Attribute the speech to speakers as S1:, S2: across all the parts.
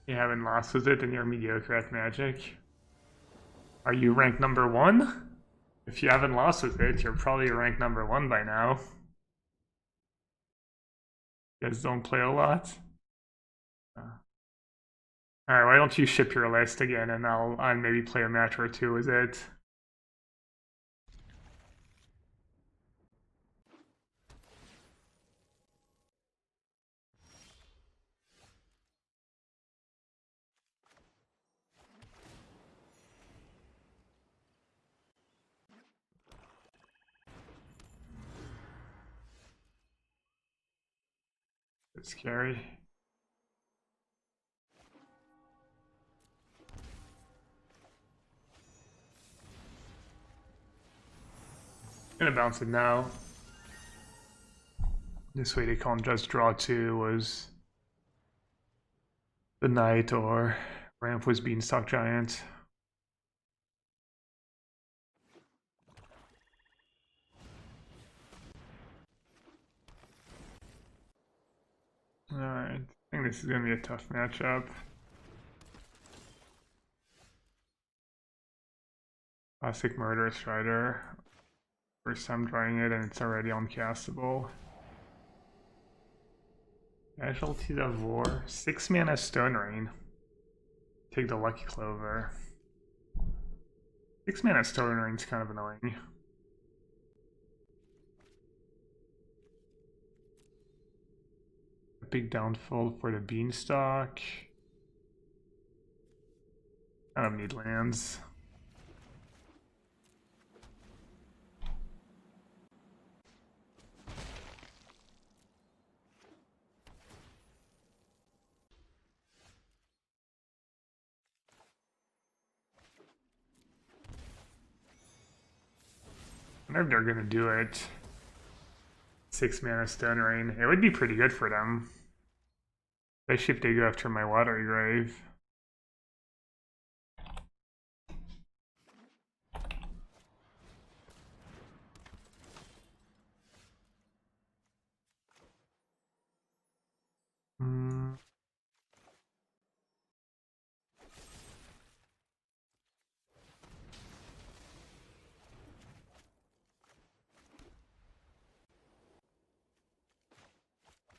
S1: You haven't lost with it and you're mediocre at Magic. Are you ranked number 1? If you haven't lost with it, you're probably ranked number 1 by now. You guys don't play a lot? Alright, why don't you ship your list again and I'll maybe play a match or two with it. It's scary. I'm gonna bounce it now. This way they can't just draw 2 was the knight or ramp was Beanstalk Giant. Alright, I think this is gonna be a tough matchup. Classic Murderous Rider. First time drawing it and it's already uncastable. Casualties of War. 6 mana Stone Rain. Take the Lucky Clover. 6 mana Stone Rain's kind of annoying. A big downfall for the Beanstalk. I don't need lands. I wonder if they're gonna do it. 6 mana Stone Rain. It would be pretty good for them. Especially if they go after my Watery Grave.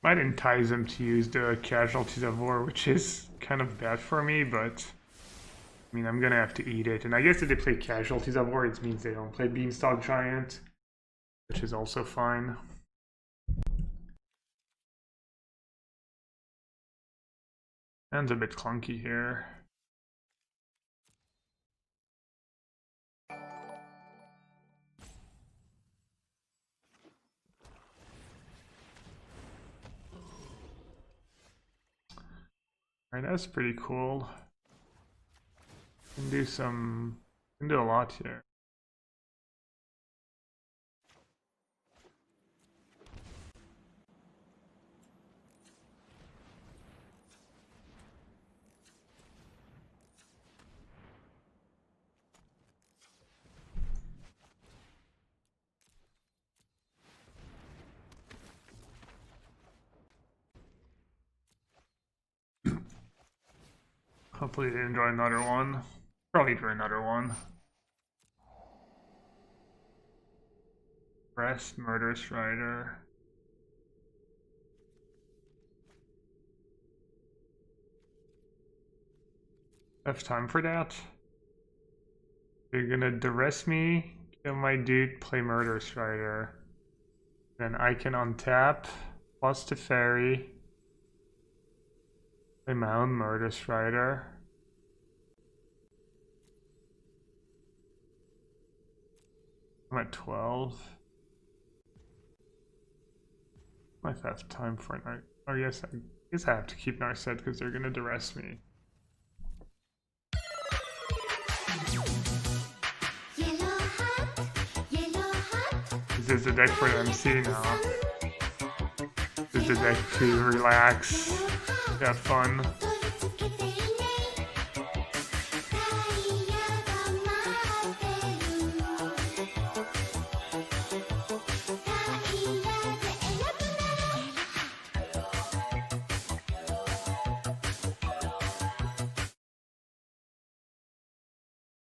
S1: Might entice them to use the Casualties of War, which is kind of bad for me, but I mean, I'm gonna have to eat it. And I guess if they play Casualties of War, it means they don't play Beanstalk Giant, which is also fine. Hand's a bit clunky here. Alright, that's pretty cool. Can do a lot here. Hopefully they enjoy another one. Probably draw another one. Rest, Murderous Rider. Have time for that? You're gonna duress me, kill my dude, play Murderous Rider. Then I can untap, plus the fairy. Play my own Murderous Rider. I'm at 12. Might have time for a night. Oh yes, I guess I have to keep Narset because they're gonna duress me. This is the deck for the MC now. This is the deck to relax, have fun.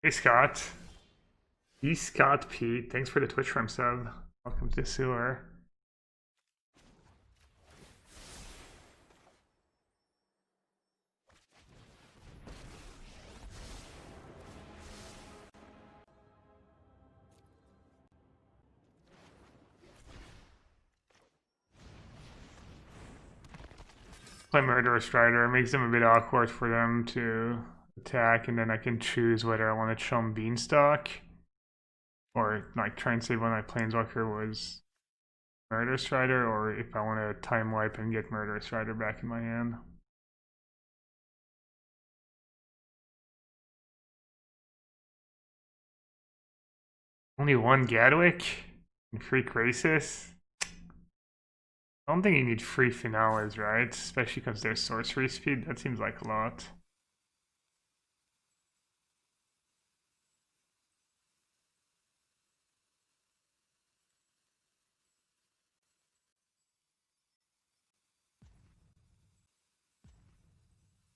S1: Hey Scott. E Scott Pete. Thanks for the Twitch Prime sub. Welcome to the sewer. Play Murderous Strider. It makes them a bit awkward for them to attack, and then I can choose whether I want to show them Beanstalk or like try and save when my Planeswalker was Murderous Strider, or if I want to time wipe and get Murderous Strider back in my hand. Only one Gadwick and free Crisis? I don't think you need free Finales, right? Especially because there's sorcery speed. That seems like a lot.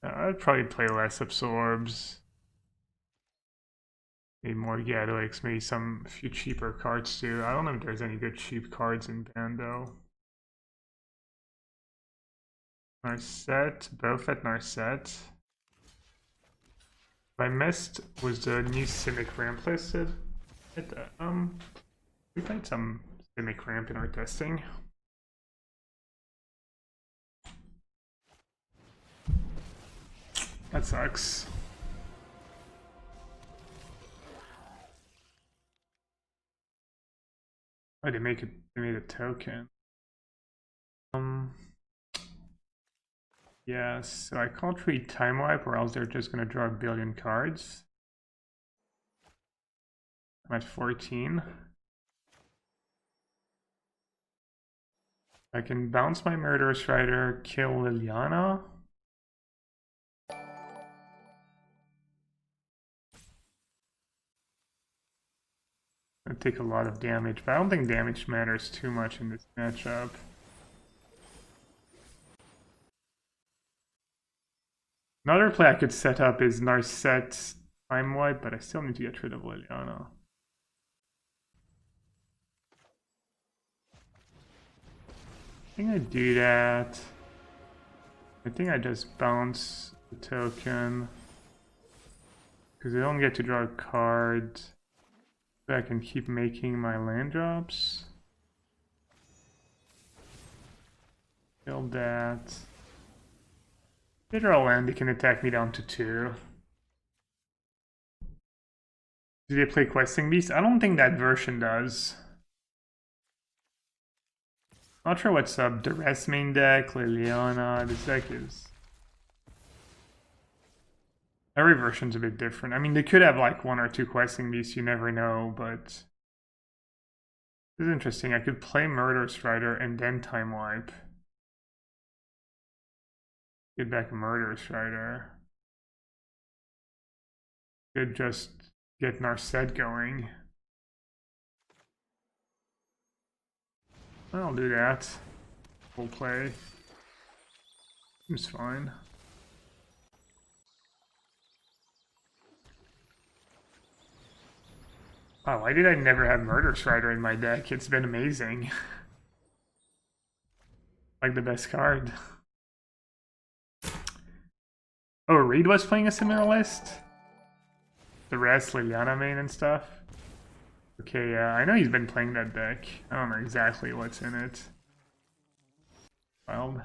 S1: I'd probably play less Absorbs. Maybe more Gadwicks, maybe a few cheaper cards too. I don't know if there's any good cheap cards in Bando. Narset, Bofet Narset. What I missed was the new Simic Ramp listed. We played some Simic Ramp in our testing. That sucks. Oh, they made a token. Yeah, so I can't read Time Wipe or else they're just gonna draw a billion cards. I'm at 14. I can bounce my Murderous Rider, kill Liliana. It'll take a lot of damage, but I don't think damage matters too much in this matchup. Another play I could set up is Narset Time Wipe, but I still need to get rid of Liliana. I think I do that. I think I just bounce the token. Because I don't get to draw a card. So I can keep making my land drops. Kill that. They draw land, they can attack me down to 2. Do they play Questing Beast? I don't think that version does. Not sure what's up. Duress main deck, Liliana. This deck is... Every version's a bit different. I mean, they could have like 1 or 2 Questing Beasts, you never know, but... This is interesting. I could play Murderous Strider and then Time Wipe. Get back a Murderous Strider. Could just get Narset going. I'll do that. We'll play. Seems fine. Wow, why did I never have Murderous Rider in my deck? It's been amazing. Like the best card. Oh, Reed was playing a similar list? The rest, Liliana main and stuff? Okay, yeah, I know he's been playing that deck. I don't know exactly what's in it. Wild.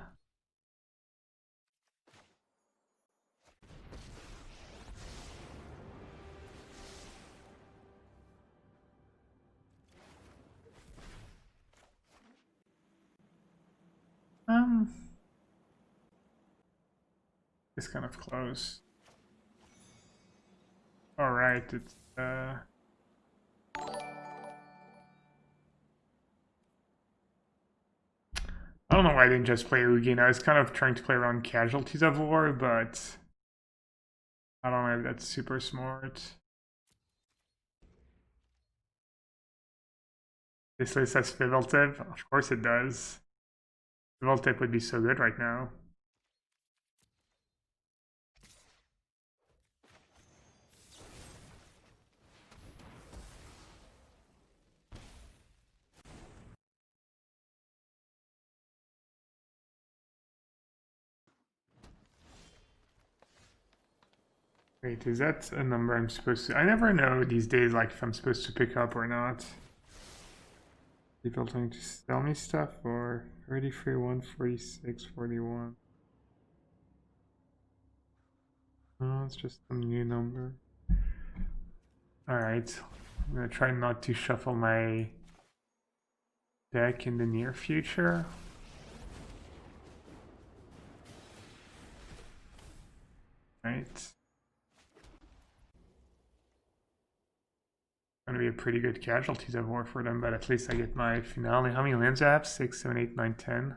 S1: It's kind of close. Alright, it's I don't know why I didn't just play Ugin. I was kind of trying to play around Casualties of War, but I don't know if that's super smart. This list has Fiveltip? Of course it does. Fiveltip would be so good right now. Wait, is that a number I'm supposed to... I never know these days, like, if I'm supposed to pick up or not. People trying to sell me stuff, or 33, 146, 41. Oh, it's just some new number. Alright, I'm gonna try not to shuffle my deck in the near future. Right. Gonna be a pretty good casualties of war for them, but at least I get my finale. How many lands do I have? 6, 7, 8, 9, 10.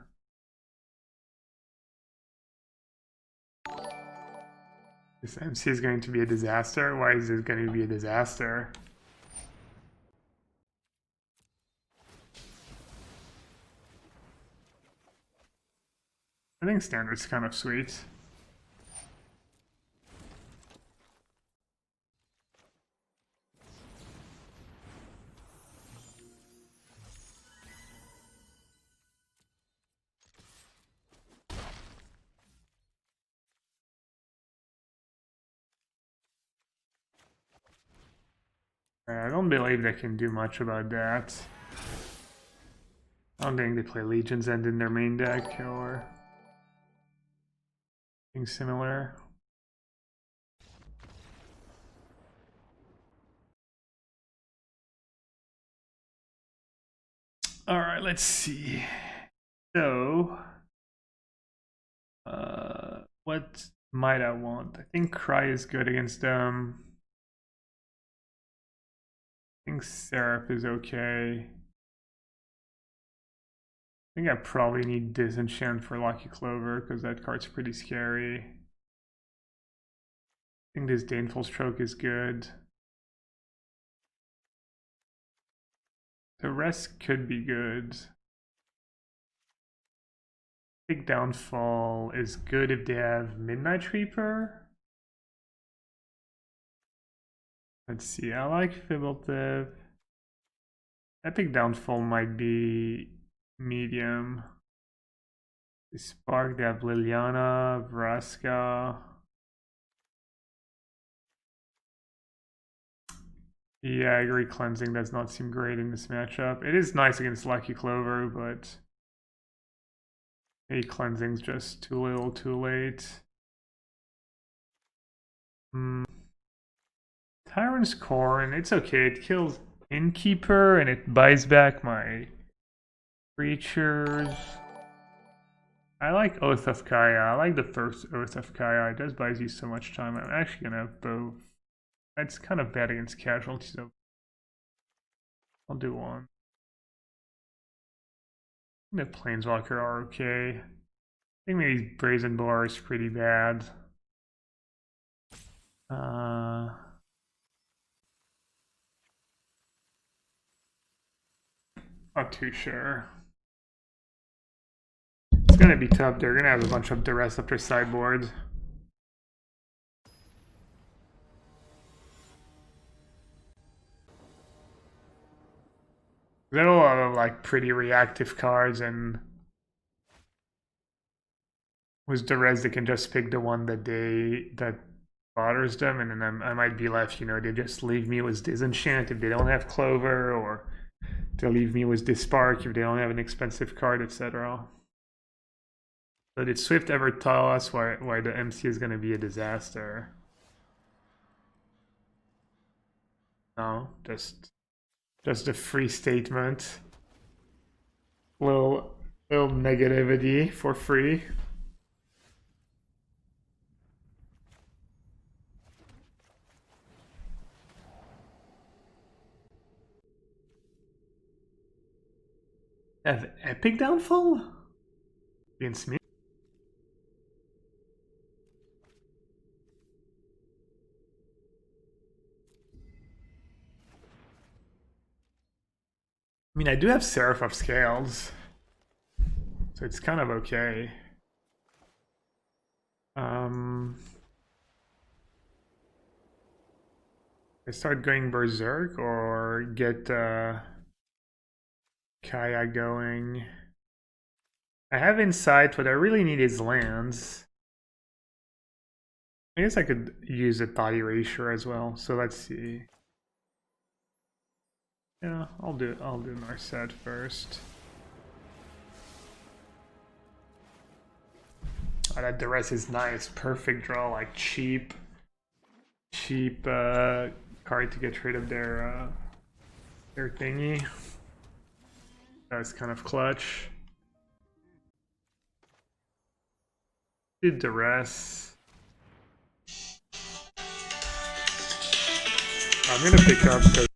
S1: This MC is going to be a disaster. Why is it going to be a disaster? I think standard's kind of sweet. I don't believe they can do much about that. I don't think they play Legion's End in their main deck or anything similar. Alright, let's see. So, what might I want? I think Cry is good against them. I think Seraph is okay. I think I probably need Disenchant for Lucky Clover because that card's pretty scary. I think this Baneful Stroke is good. The rest could be good. Big Downfall is good if they have Midnight Reaper. Let's see, I like Fibblethip. Epic Downfall might be medium. Spark, they have Liliana, Vraska. Yeah, I agree, Cleansing does not seem great in this matchup. It is nice against Lucky Clover, but maybe Cleansing's just too little, too late. Tyrant's Corn, it's okay. It kills Innkeeper and it buys back my creatures. I like Oath of Kaya. I like the first Oath of Kaya. It does buy you so much time. I'm actually gonna have both. It's kind of bad against casualties, so I'll do one. The Planeswalker are okay. I think maybe Brazen Bar is pretty bad. Not too sure. It's gonna be tough. They're gonna have a bunch of duress up their sideboard. They have a lot of like pretty reactive cards, and with duress they can just pick the one that bothers them, and then I might be left. You know, they just leave me with Disenchant if they don't have Clover, or they leave me with Dispark if they don't have an expensive card, etc. So did Swift ever tell us why the MC is going to be a disaster? No, just a free statement. Little negativity for free. Have Epic Downfall against me? I mean, I do have Seraph of Scales, so it's kind of okay. I start going Berserk or get Kaya going. I have Insight, what I really need is lands. I guess I could use a thought erasure as well. So let's see. Yeah, I'll do Narset first. Oh, that duress is nice. Perfect draw, like cheap card to get rid of their thingy. That's kind of clutch. Do duress. I'm gonna pick up the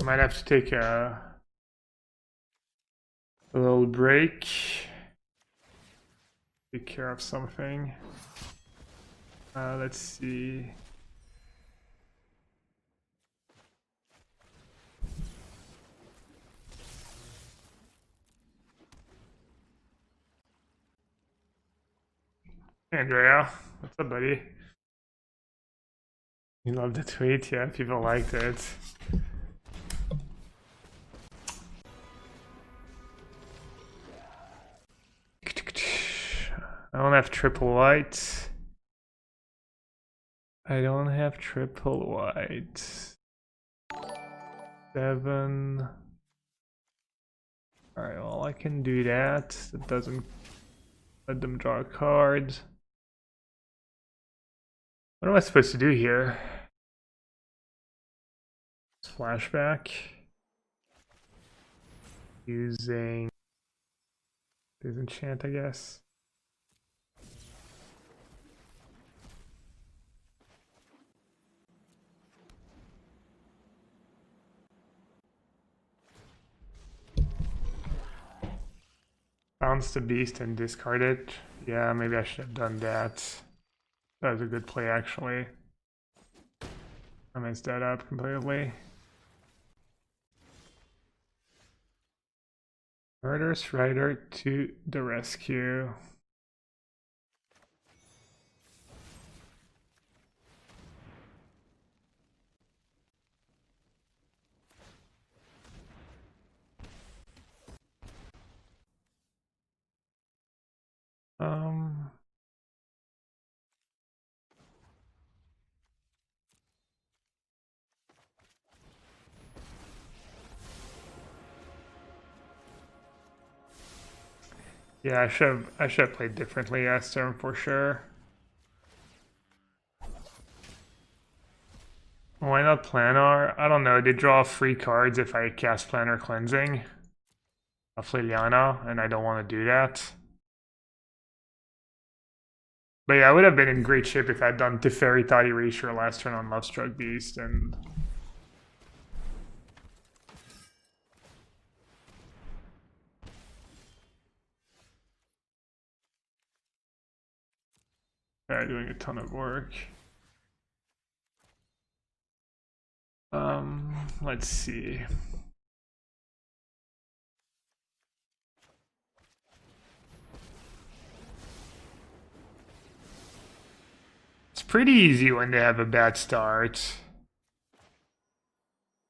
S1: might have to take a little break. Take care of something. Let's see. Andrea, what's up, buddy? You love the tweet? Yeah, people liked it. I don't have triple white. I don't have triple white. 7. Alright, well, I can do that. That doesn't let them draw a card. What am I supposed to do here? Flashback. Using disenchant, I guess. Bounce the beast and discard it. Yeah, maybe I should have done that. That was a good play, actually. I messed that up completely. Murderous Rider to the rescue. Yeah, I should have played differently last turn for sure. Why not Planar? I don't know. They draw free cards if I cast Planar Cleansing of Liliana, and I don't want to do that. But yeah, I would have been in great shape if I'd done Teferi Thought Erasure last turn on Lovestruck Beast, and doing a ton of work. Let's see. It's pretty easy when they have a bad start.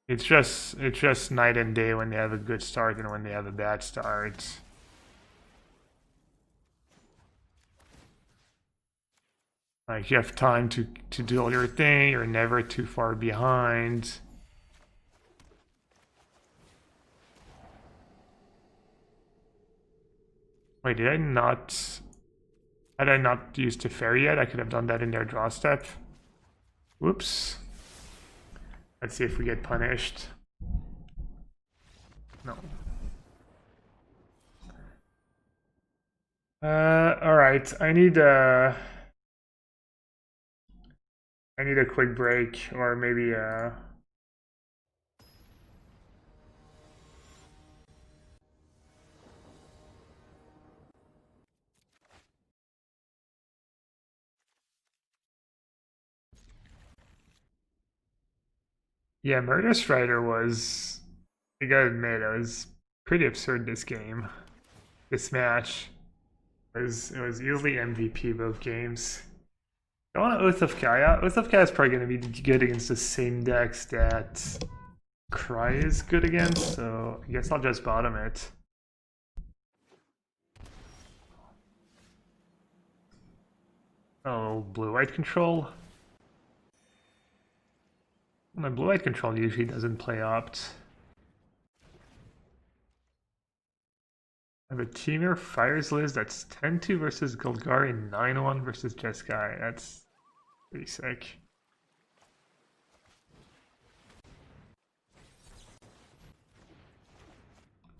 S1: It's just night and day when they have a good start and when they have a bad start. Like, you have time to do all your thing, you're never too far behind. Wait, had I not used Teferi yet? I could have done that in their draw step. Whoops. Let's see if we get punished. No. All right. I need a quick break, or maybe yeah, Murder Strider was. I gotta admit, it was pretty absurd. This game, this match it was easily MVP both games. I want Oath of Kaya. Oath of Kaya is probably gonna be good against the same decks that Cry is good against, so I guess I'll just bottom it. Oh, blue-white control. My blue-white control usually doesn't play opt. I have a Teamer Fires Liz that's 10-2 versus Golgari, 9-1 versus Jeskai. That's pretty sick.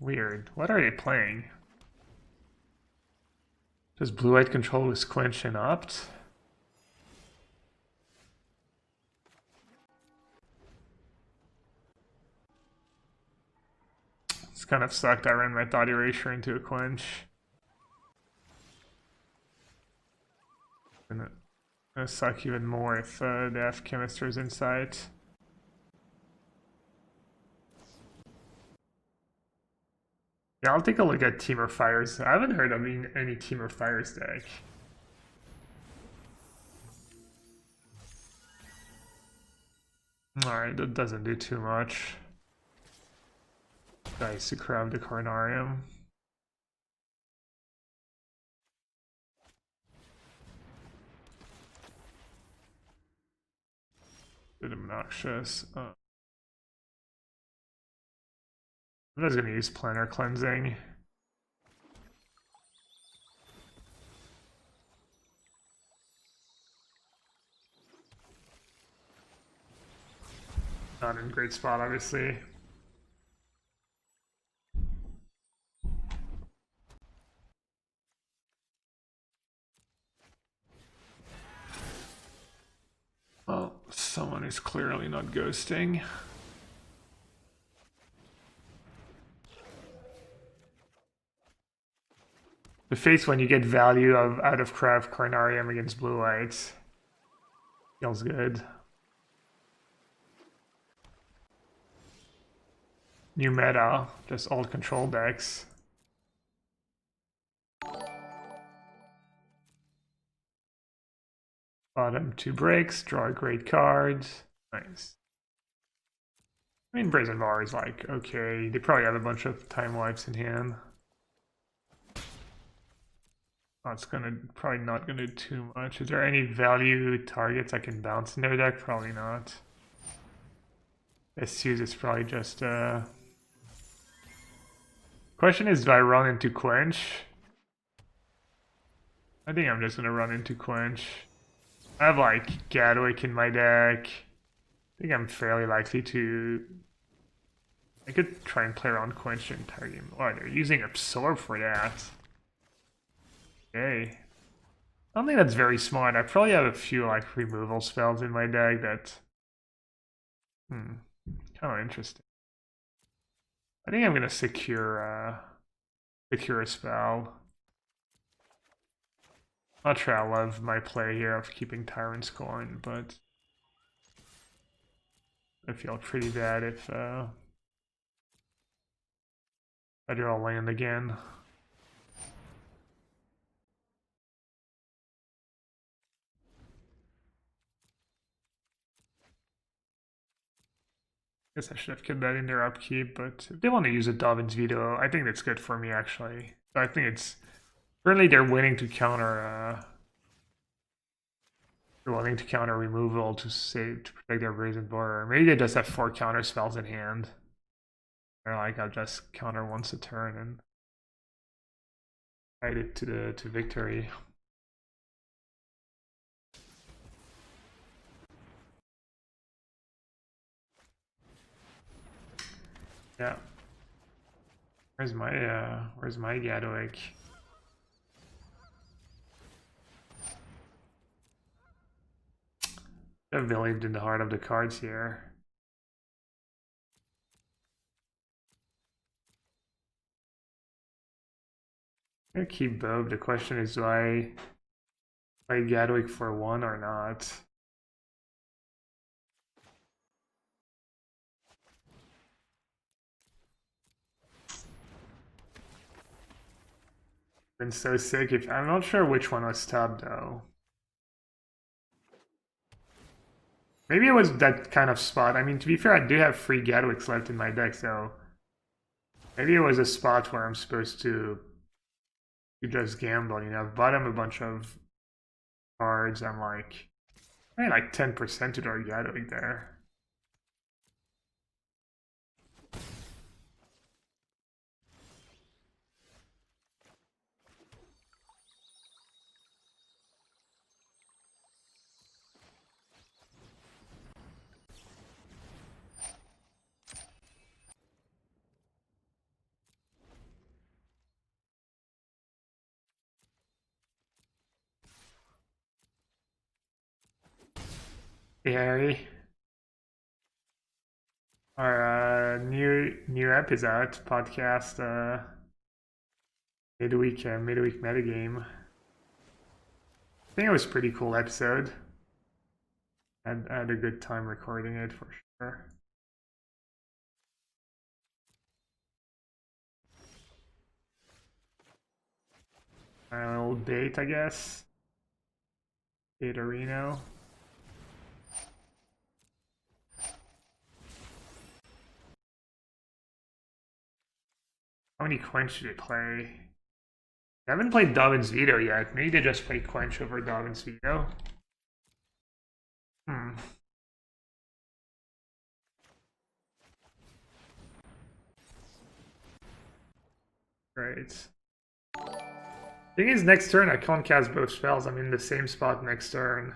S1: Weird. What are they playing? Does blue-white control with Quench and opt? It's kind of sucked. I ran my Thought Erasure into a Quench. Gonna suck even more if they have Chemisters inside. Yeah, I'll take a look at Teamer Fires. I haven't heard of any Teamer Fires deck. Alright, that doesn't do too much. Nice to grab the Carnarium. Bit obnoxious. I'm just gonna use Planar Cleansing. Not in a great spot, obviously. Well, someone is clearly not ghosting. The face when you get value out of craft Carnarium against blue whites feels good. New meta, just alt control decks. Bottom 2 breaks, draw a great card. Nice. I mean, Brazen Bar is like, okay, they probably have a bunch of time wipes in hand. That's probably not gonna do too much. Is there any value targets I can bounce in their deck? Probably not. SUs is probably just Question is, do I run into Quench? I think I'm just gonna run into Quench. I have like Gadwick in my deck. I think I'm fairly likely to. I could try and play around Quench the entire game. Oh, they're using Absorb for that. Okay. I don't think that's very smart. I probably have a few like removal spells in my deck that. Kind of interesting. I think I'm gonna secure a spell. Not sure I love my play here of keeping Tyrant's Coin, but I feel pretty bad if I draw land again. Guess I should have kept that in their upkeep, but if they want to use a Dovin's Veto, I think that's good for me actually. So I think it's currently they're willing to counter removal to protect their Brazen Borer. Maybe they just have 4 counter spells in hand. They're like, I'll just counter once a turn and fight it to victory. Yeah. Where's my Gadwick? I've believed in the heart of the cards here. I'm gonna keep both. The question is, do I play Gadwick for 1 or not? Been so sick. If I'm not sure which one was top though. Maybe it was that kind of spot. I mean, to be fair, I do have 3 Gadwicks left in my deck, so maybe it was a spot where I'm supposed to just gamble. You know, I've bought him a bunch of cards. I'm like, I had like 10% to our Gadwick there. Hey, Harry. Our new app is out. Podcast midweek metagame. I think it was a pretty cool episode. I had a good time recording it for sure. A little date, I guess. Date Reno. How many Quench did it play? I haven't played Dobbin's Veto yet. Maybe they just play Quench over Dobbin's Veto. Right. Thing is, next turn I can't cast both spells. I'm in the same spot next turn.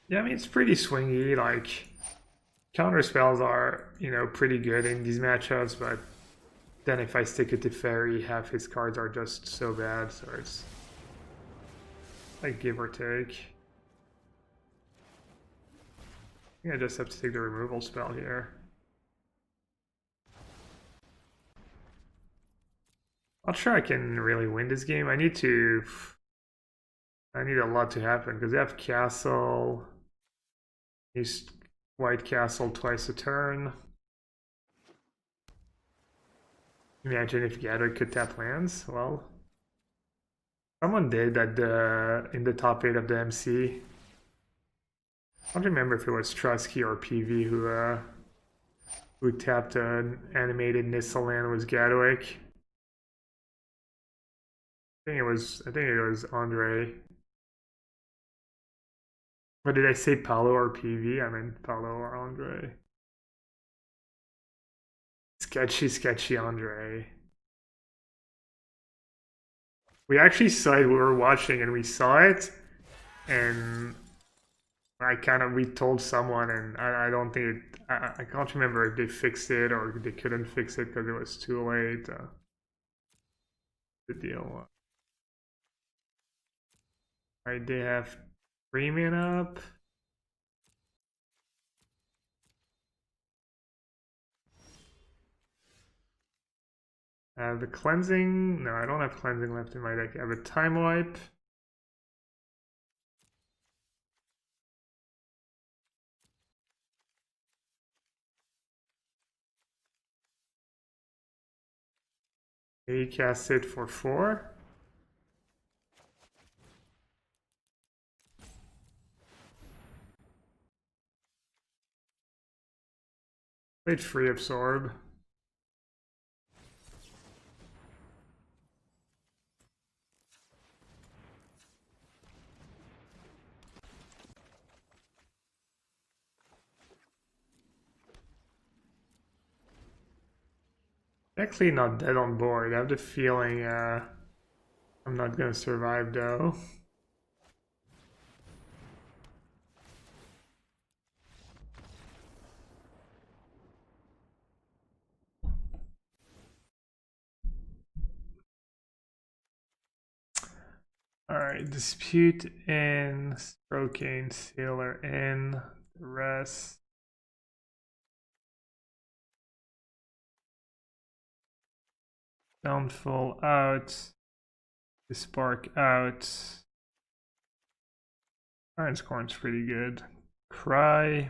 S1: Yeah, I mean, it's pretty swingy. Like, counter spells are, you know, pretty good in these matchups, but then if I stick it to Fairy, half his cards are just so bad, so it's like give or take. I think I just have to take the removal spell here. Not sure I can really win this game. I need a lot to happen because they have castle. Use white castle twice a turn. Imagine if Gadwick could tap lands. Well, someone did at in the top 8 of the MC. I don't remember if it was Trusky or PV who tapped an animated Nissa land was Gadwick. I think it was Andre. What did I say, Paolo or PV? I meant Paolo or Andre. Sketchy Andre. We actually saw it, we were watching and we saw it, and we told someone, and I don't think I can't remember if they fixed it or they couldn't fix it because it was too late. The deal. Alright, they have premium up. The cleansing. No, I don't have cleansing left in my deck. I have a time wipe. He casts it for 4. Played free absorb. Actually not dead on board. I have the feeling I'm not gonna survive though. Alright, dispute in, Stroking, sailor in, the rest. Downfall out, the spark out. Iron Scorn's pretty good. Cry.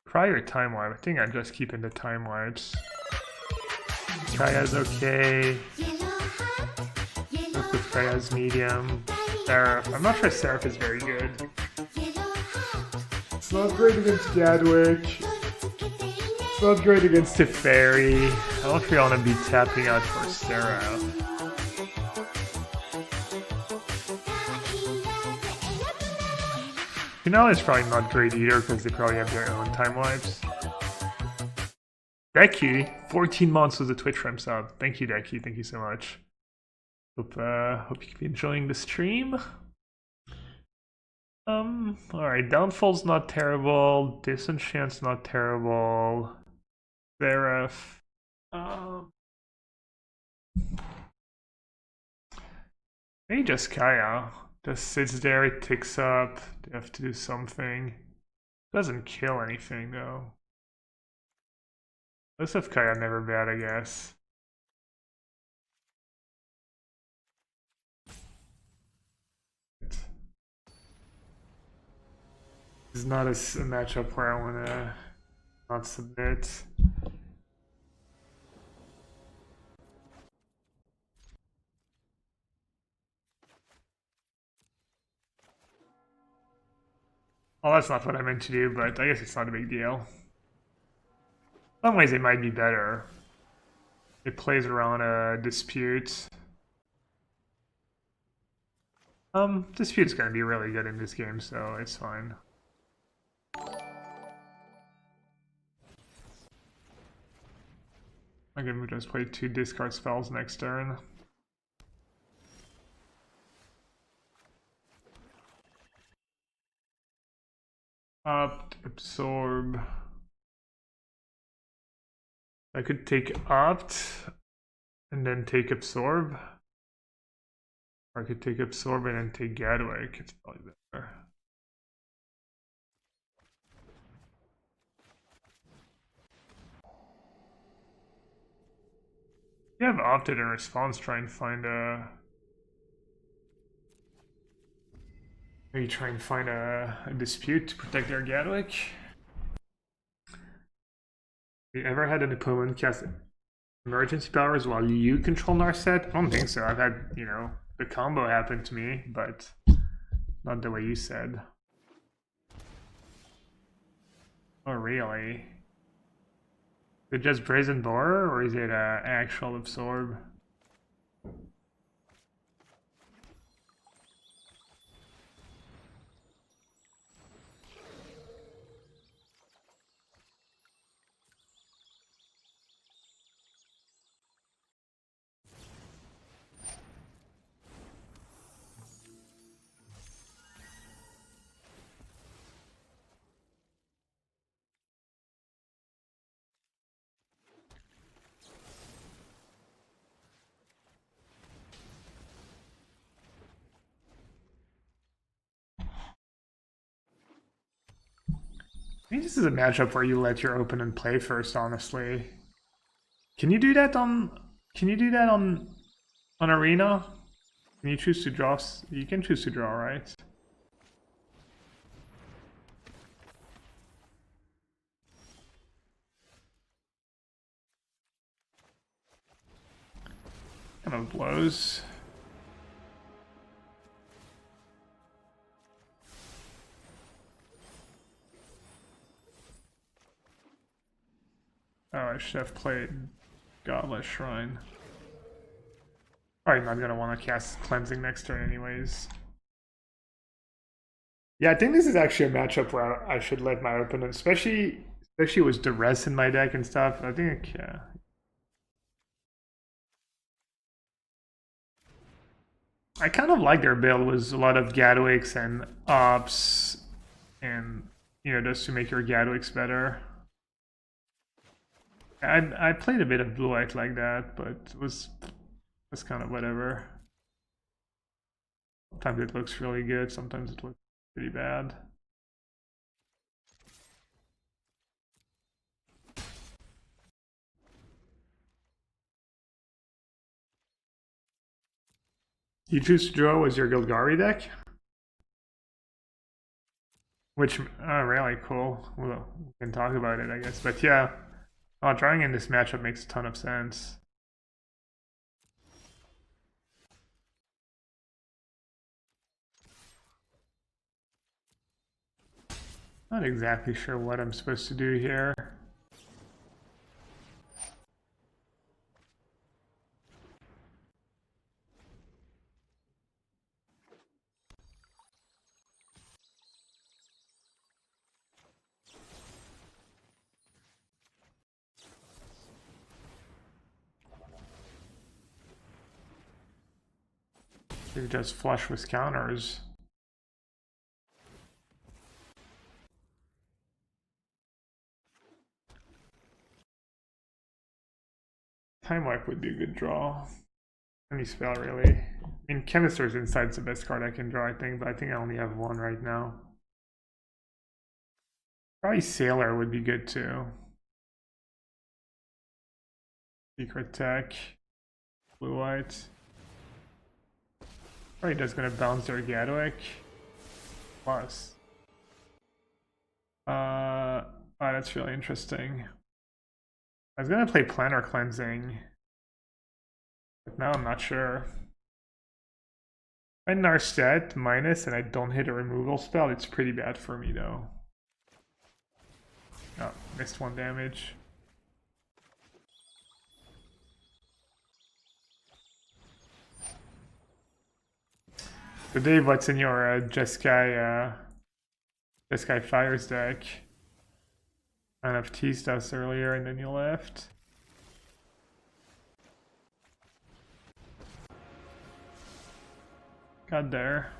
S1: Cry or Time Wipe? I think I'm just keeping the Time Wipes. Kaya's okay. Look with Freya's medium. Seraph. I'm not sure Seraph is very good. It's not great against Gadwick. It's not great against Teferi. I don't really want to be tapping out for Seraph. Finale is probably not great either because they probably have their own time wipes. Decky, 14 months with a Twitch Prime sub. Thank you, Decky. Thank you so much. Hope you keep enjoying the stream. Alright, Downfall's not terrible. Disenchant's not terrible. Seraph. Maybe just Kaya. Just sits there, it ticks up. They have to do something. Doesn't kill anything though. Most of Kaya never bad, I guess. This is not a matchup where I want to not submit. Well, that's not what I meant to do, but I guess it's not a big deal. In some ways it might be better. It plays around a dispute. Dispute's gonna be really good in this game, so it's fine. I'm gonna just play 2 discard spells next turn. Opt, absorb. I could take opt and then take absorb. Or I could take absorb and then take Gadwick. It's probably better. You have opted in response, try and find a... Maybe try and find a dispute to protect their Gadwick. Have you ever had an opponent cast emergency powers while you control Narset? I don't think so. I've had, you know, the combo happen to me, but not the way you said. Oh, really? Is it just Brazen Borer, or is it actual absorb? I think this is a matchup where you let your opponent play first, honestly. Can you do that on Arena? Can you choose to draw? You can choose to draw, right? Kind of blows. Oh, I should have played Godless Shrine. Probably not gonna want to cast Cleansing next turn anyways. Yeah, I think this is actually a matchup where I should let my opponent, especially with Duress in my deck and stuff. I think, yeah. I kind of like their build with a lot of Gadwicks and Ops and, you know, just to make your Gadwicks better. I played a bit of blue-white like that, but it was kind of whatever. Sometimes it looks really good, sometimes it looks pretty bad. You choose to draw as your Golgari deck? Which, really cool. Well, we can talk about it, I guess. But yeah, drawing in this matchup makes a ton of sense. Not exactly sure what I'm supposed to do here. You just flush with counters. Time Wipe would be a good draw. Any spell, really. I mean, Chemister's Insight's the best card I can draw, I think, but I think I only have one right now. Probably Sailor would be good, too. Secret Tech. Blue-white. Probably just gonna bounce their Gadwick. Plus. Oh, that's really interesting. I was gonna play Planar Cleansing, but now I'm not sure. If I Narset minus and I don't hit a removal spell, it's pretty bad for me though. Oh, missed 1 damage. So Dave, what's in your Jeskai Fires deck? Kind of teased us earlier and then you left. Got there.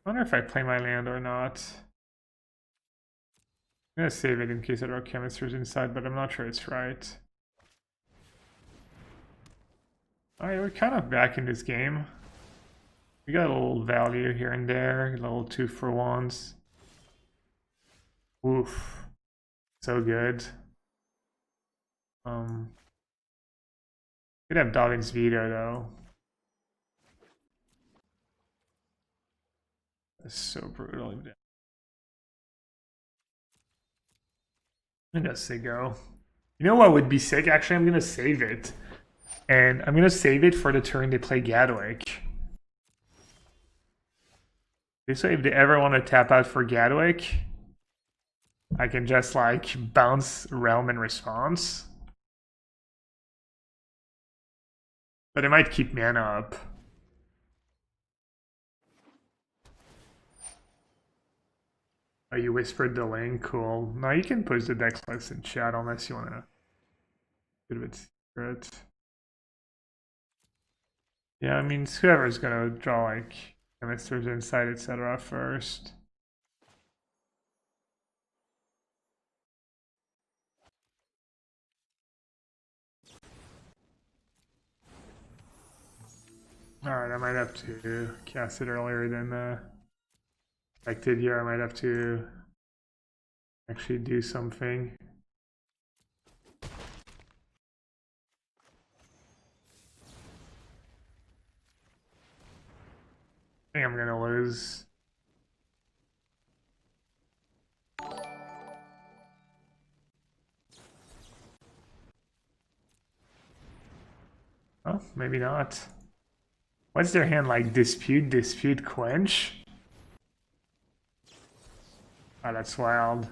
S1: I wonder if I play my land or not. I'm gonna save it in case I draw Chemisters inside, but I'm not sure it's right. Alright, we're kind of back in this game. We got a little value here and there, a little 2-for-1s. Oof. So good. Could have Darwin's Veto though. That's so brutal. I'm gonna say go. You know what would be sick? Actually, I'm gonna save it. And I'm gonna save it for the turn they play Gadwick. This way, if they ever want to tap out for Gadwick, I can just like bounce Realm in response. But it might keep mana up. Oh, you whispered the link? Cool. No, you can push the deck list in chat unless you want to. Bit of it secret. Yeah, I mean, whoever's gonna draw like Chemisters Insight, etc. first. Alright, I might have to cast it earlier than expected here. I might have to actually do something. I think I'm gonna lose. Oh, maybe not. What's their hand like? Dispute, dispute, quench? Oh, that's wild.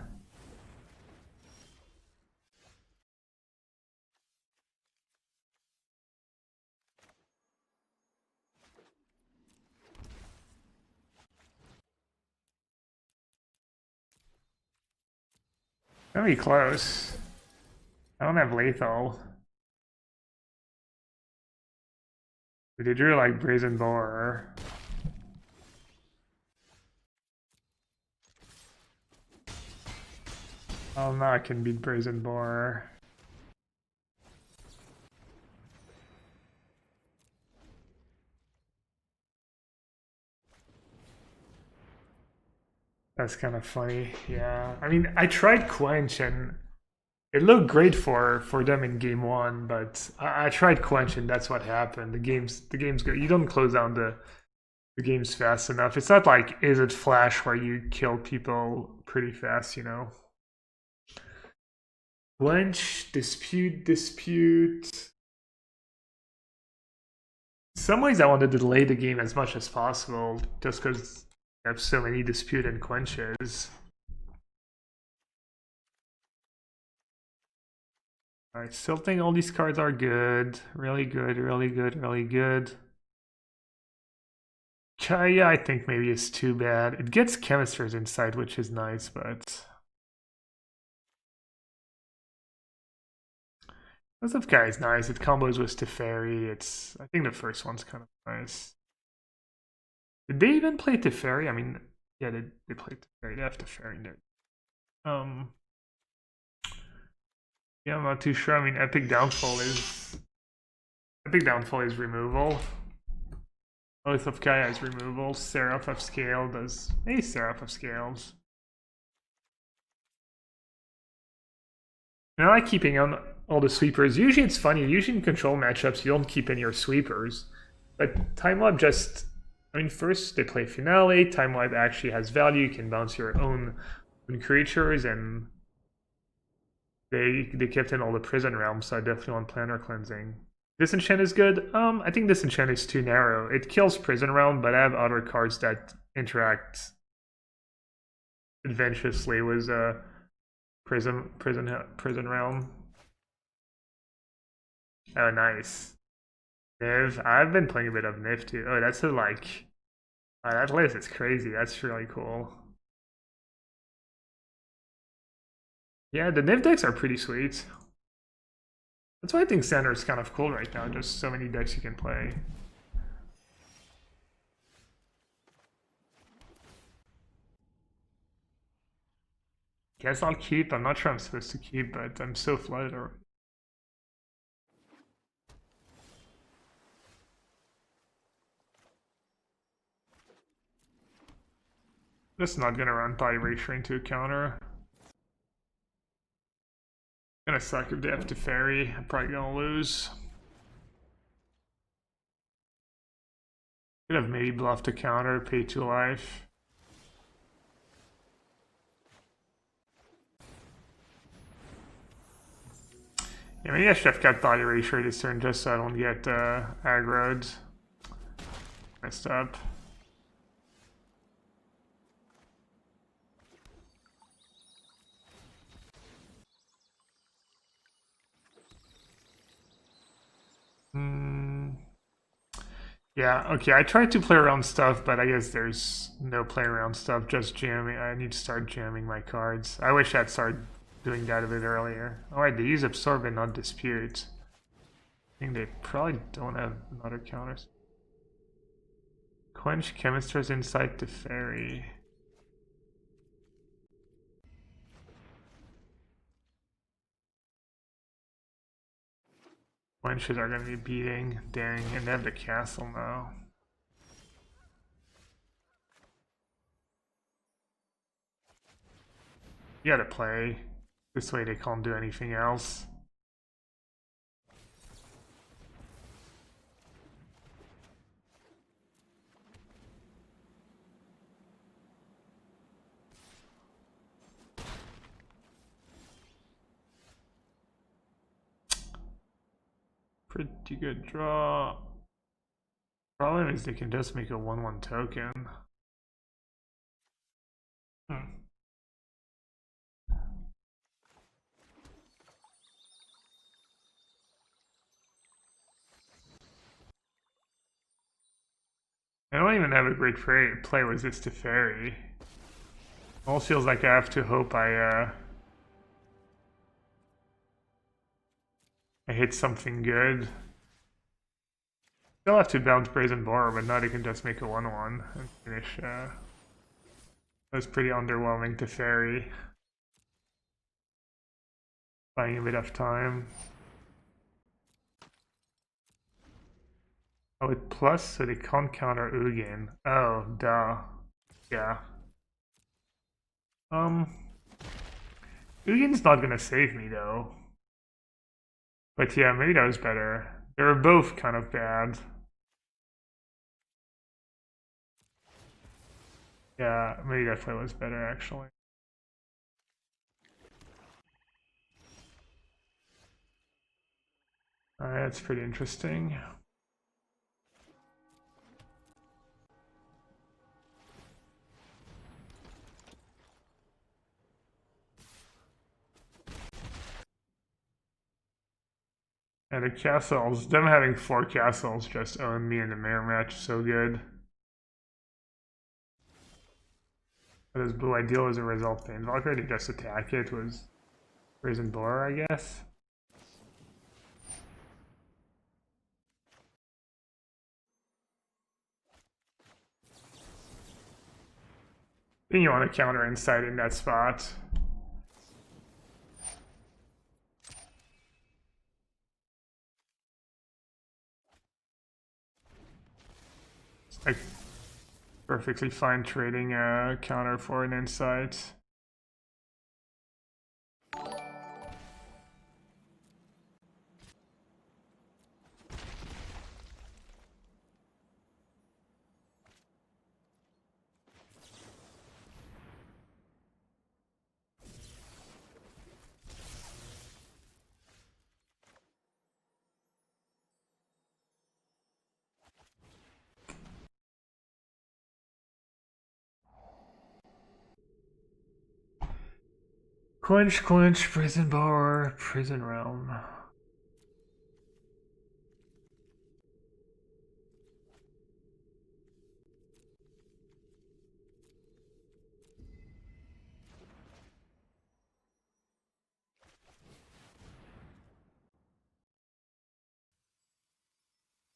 S1: Very close. I don't have lethal. They drew like Brazen Boar. Oh, now I can beat Brazen Boar. That's kind of funny. Yeah. I mean, I tried Quench and it looked great for them in game one, but I tried Quench and that's what happened. The game's good. You don't close down the games fast enough. It's not like Is It Flash where you kill people pretty fast, you know. Quench, dispute. In some ways I want to delay the game as much as possible just because I have so many dispute and quenches. I still think all these cards are good. Really good, really good, really good. Kaya, I think maybe is too bad. It gets Chemister's Insight, which is nice, but... Nassif is nice. It combos with Teferi. I think the first one's kind of nice. Did they even play Teferi? I mean, yeah, they played Teferi. They have Teferi in there. Yeah, I'm not too sure. I mean, Epic Downfall is removal. Oath of Kaya is removal. Seraph of Scale does Seraph of Scales. And I like keeping on all the sweepers. Usually it's funny. Usually in control matchups, you don't keep in your sweepers. But Time Warp just... I mean, first they play Finale. Time Warp actually has value. You can bounce your own creatures, and they kept in all the Prison Realms, so I definitely want Planar Cleansing. Disenchant is good. I think Disenchant is too narrow. It kills Prison Realm, but I have other cards that interact adventurously with Prison Realm. Oh, nice. Niv. I've been playing a bit of Niv too. Oh, that's that list is crazy. That's really cool. Yeah, the Niv decks are pretty sweet. That's why I think Center is kind of cool right now. Just so many decks you can play. Guess I'll keep. I'm not sure I'm supposed to keep, but I'm so flooded already. Just not gonna run Body Erasure into a counter. Gonna suck if they have Teferi. I'm probably gonna lose. Could have maybe bluffed a counter, pay 2 life. Yeah, maybe I should have kept Body Erasure this turn just so I don't get aggroed. Messed up. Yeah, okay, I tried to play around stuff, but I guess there's no play around stuff, just jamming. I need to start jamming my cards. I wish I'd started doing that a bit earlier. Alright, they use Absorb and not Dispute. I think they probably don't have other counters. Quench, Chemister's Insight, Teferi. Quenches are going to be beating. Dang, and they have the castle now. You gotta play. This way they can't do anything else. Pretty good draw. Problem is they can just make a 1/1 token. I don't even have a great play with this Teferi. Almost feels like I have to hope I hit something good. Still have to bounce Brazen Boar, but now they can just make a 1/1 and finish. That was pretty underwhelming to Fairy. Buying a bit of time. Oh, with plus, so they can't counter Ugin. Oh, duh. Yeah. Ugin's not gonna save me though. But yeah, maybe that was better. They were both kind of bad. Yeah, maybe that play was better actually. Alright, that's pretty interesting. And the castles, them having 4 castles just owned me in the mirror match so good. But as blue ideal as a result, Pain Valkyrie to just attack it was Brazen Boar, I guess. I think you want to counter Insight in that spot. It's like perfectly fine trading a counter for an Insight. Quench, Prison Bar, Prison Realm.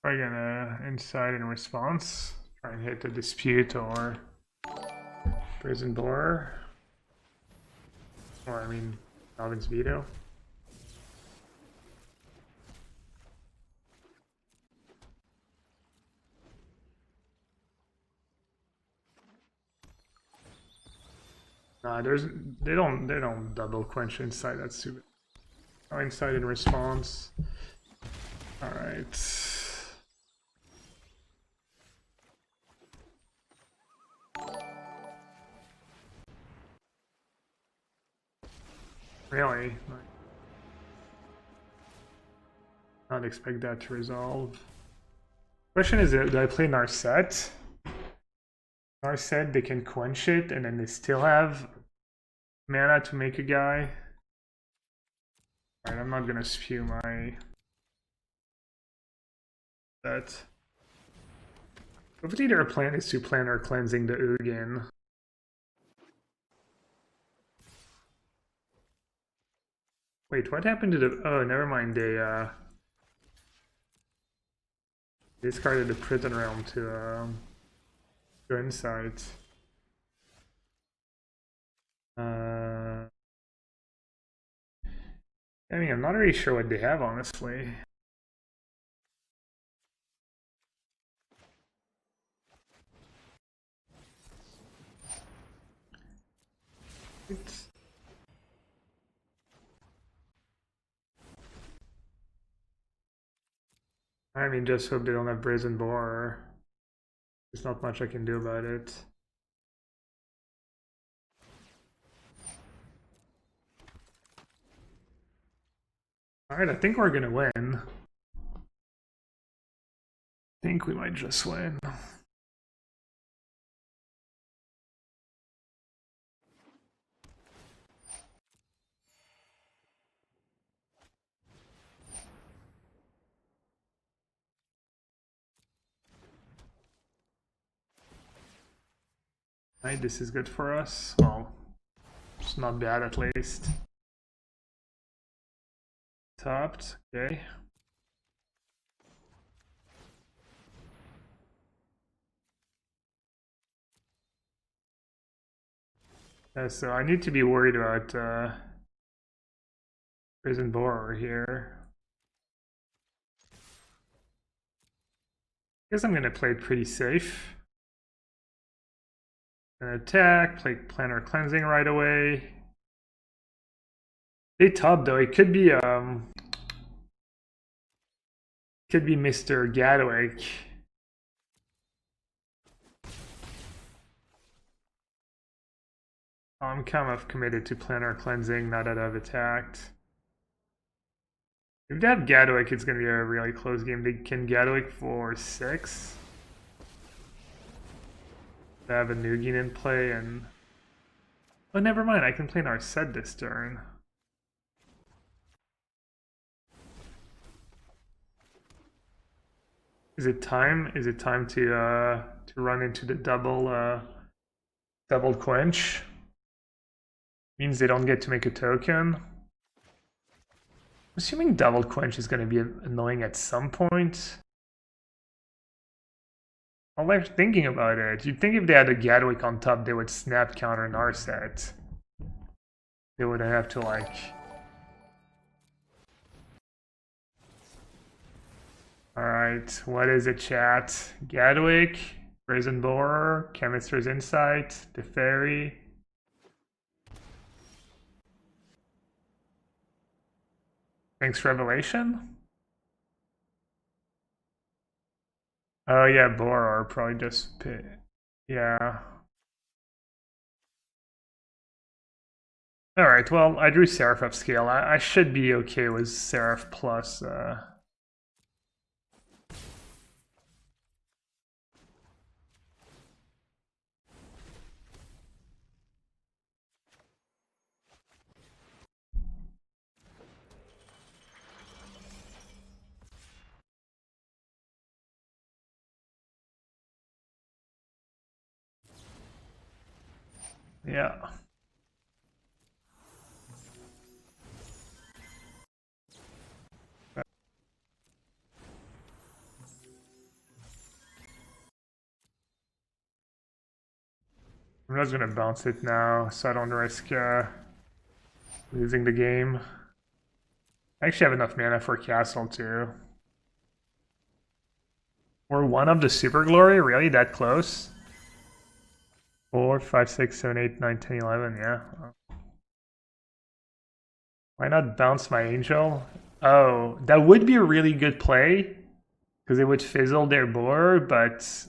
S1: Probably gonna Insight in response. Try and hit the Dispute or Prison Bar. Or, I mean, Alvin's Veto. Nah, they don't double quench Insight, that's stupid. Oh, Insight in response. Alright. Really? Not expect that to resolve. Question is, do I play Narset? Narset, they can quench it, and then they still have mana to make a guy. Alright, I'm not gonna spew my... that. Hopefully their plan is to plan our cleansing the Ugin. Wait, what happened to the... oh, never mind, they discarded the Prison Realm to go Insight. I mean, I'm not really sure what they have, honestly. I mean, just hope they don't have Brazen Boar. There's not much I can do about it. Alright, I think we're gonna win. I think we might just win. Right, this is good for us. Well, it's not bad at least. Topped, okay. So I need to be worried about prison borer here. I guess I'm gonna play it pretty safe. Gonna attack, play planner cleansing right away. They top though. It could be Mr. Gadwick. I'm kind of committed to planner cleansing now that I've attacked. If they have Gadwick, it's going to be a really close game. They can Gadwick for 6. They have a Nugin in play and... Oh, never mind. I can play Narset this turn. Is it time? Is it time to run into the double quench? Means they don't get to make a token. Assuming double quench is going to be annoying at some point. I'm like thinking about it. You'd think if they had a Gadwick on top, they would snap counter Narset. They wouldn't have to like... Alright, what is it, chat? Gadwick, Brazen Borer, Chemist's Insight, the Fairy. Sphinx Revelation? Oh yeah, Borer probably just... Yeah. Alright, well, I drew Seraph upscale. I should be okay with Seraph plus... Yeah. I'm just gonna bounce it now so I don't risk losing the game. I actually have enough mana for Castle too. We're one of the Super Glory? Really? That close? 4, 5, 6, 7, 8, 9, 10, 11, yeah. Why not bounce my Angel? Oh, that would be a really good play. Because it would fizzle their board, but